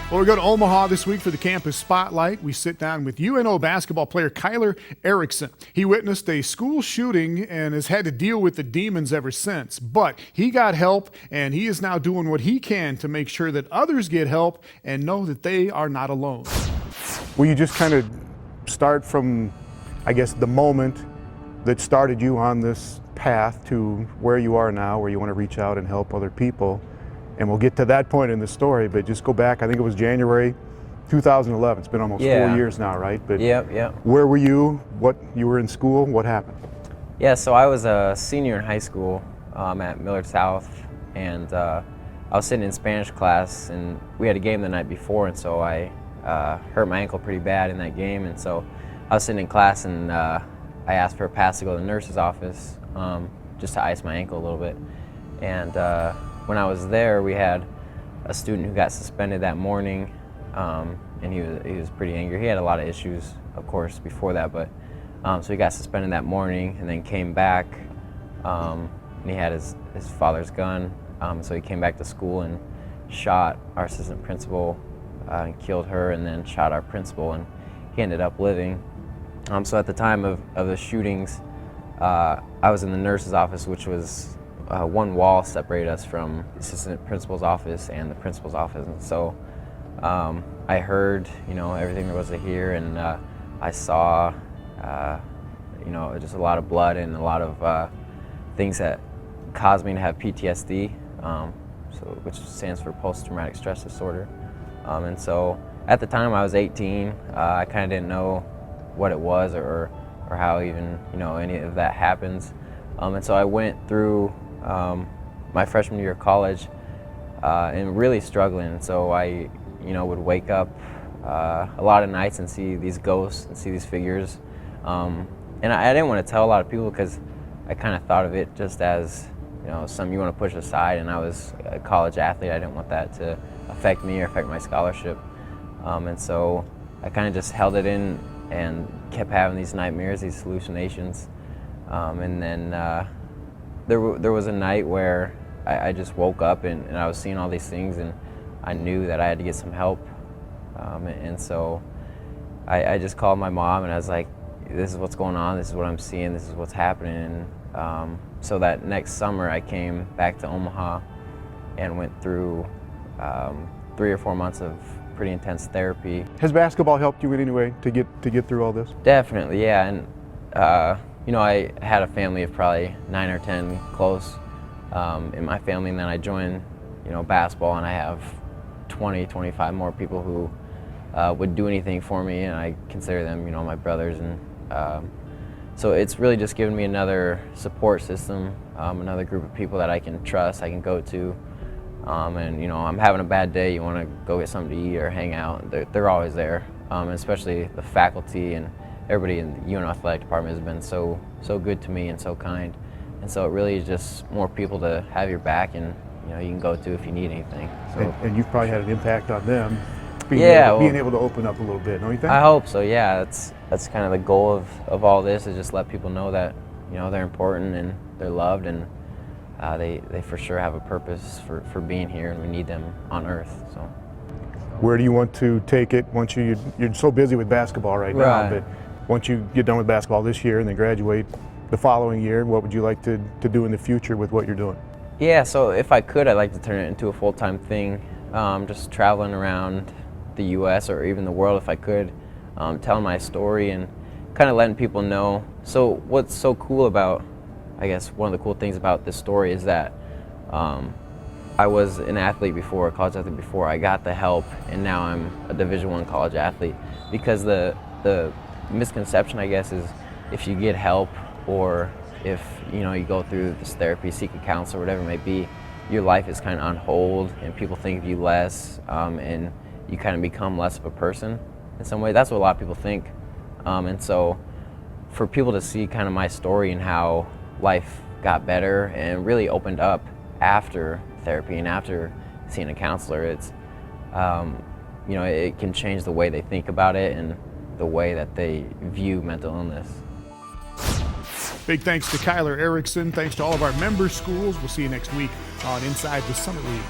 Well, we go to Omaha this week for the Campus Spotlight. We sit down with UNO basketball player Kyler Erickson. He witnessed a school shooting and has had to deal with the demons ever since. But he got help, and he is now doing what he can to make sure that others get help and know that they are not alone. Will you just kind of start from, I guess, the moment that started you on this path to where you are now, where you want to reach out and help other people? And we'll get to that point in the story, but just go back, I think it was January 2011. It's been almost 4 years now, right? But Yep. Where were you? You were in school? What happened? Yeah, so I was a senior in high school at Millard South, and I was sitting in Spanish class, and we had a game the night before, and so I hurt my ankle pretty bad in that game, and so I was sitting in class, and I asked for a pass to go to the nurse's office just to ice my ankle a little bit. And when I was there, we had a student who got suspended that morning, and he was pretty angry. He had a lot of issues, of course, before that, but so he got suspended that morning and then came back, and he had his father's gun, so he came back to school and shot our assistant principal and killed her, and then shot our principal, and he ended up living. So at the time of the shootings, I was in the nurse's office, which was one wall separated us from the assistant principal's office and the principal's office, and so I heard, everything there was to hear, and I saw, just a lot of blood and a lot of things that caused me to have PTSD, which stands for post-traumatic stress disorder. And so at the time I was 18, I kind of didn't know what it was or how even any of that happens, and so I went through my freshman year of college and really struggling. And so I would wake up a lot of nights and see these ghosts and see these figures, and I didn't want to tell a lot of people because I kind of thought of it just as something you want to push aside, and I was a college athlete. I didn't want that to affect me or affect my scholarship, and so I kind of just held it in and kept having these nightmares, these hallucinations, and then there was a night where I just woke up and I was seeing all these things, and I knew that I had to get some help, and so I just called my mom and I was like, this is what's going on, this is what I'm seeing, this is what's happening. And so that next summer I came back to Omaha and went through 3 or 4 months of pretty intense therapy. Has basketball helped you in any way to get through all this? Definitely, yeah. And I had a family of probably 9 or 10 close in my family, and then I joined basketball, and I have 20, 25 more people who would do anything for me, and I consider them my brothers. And so it's really just given me another support system, another group of people that I can trust, I can go to. And I'm having a bad day, you want to go get something to eat or hang out, they're always there. And especially the faculty and everybody in the UNO athletic department has been so good to me and so kind. And so it really is just more people to have your back, and you can go to if you need anything. So, and you've probably had an impact on them, being able to open up a little bit, don't you think? I hope so, yeah. That's kind of the goal of all this, is just let people know that they're important and they're loved, and they for sure have a purpose for being here, and we need them on earth. So where do you want to take it once you're so busy with basketball right now, but once you get done with basketball this year and then graduate the following year, what would you like to do in the future with what you're doing? Yeah, so if I could, I'd like to turn it into a full-time thing, just traveling around the U.S. or even the world if I could, telling my story and kind of letting people know. So what's so cool about, I guess one of the cool things about this story is that I was an athlete before, a college athlete before. I got the help, and now I'm a Division I college athlete, because the misconception, I guess, is if you get help, or if you go through this therapy, seek a counselor, whatever it may be, your life is kind of on hold, and people think of you less, and you kind of become less of a person in some way. That's what a lot of people think, and so for people to see kind of my story and how life got better and really opened up after therapy and after seeing a counselor, it's it can change the way they think about it and the way that they view mental illness. Big thanks to Kyler Erickson. Thanks to all of our member schools. We'll see you next week on Inside the Summer League.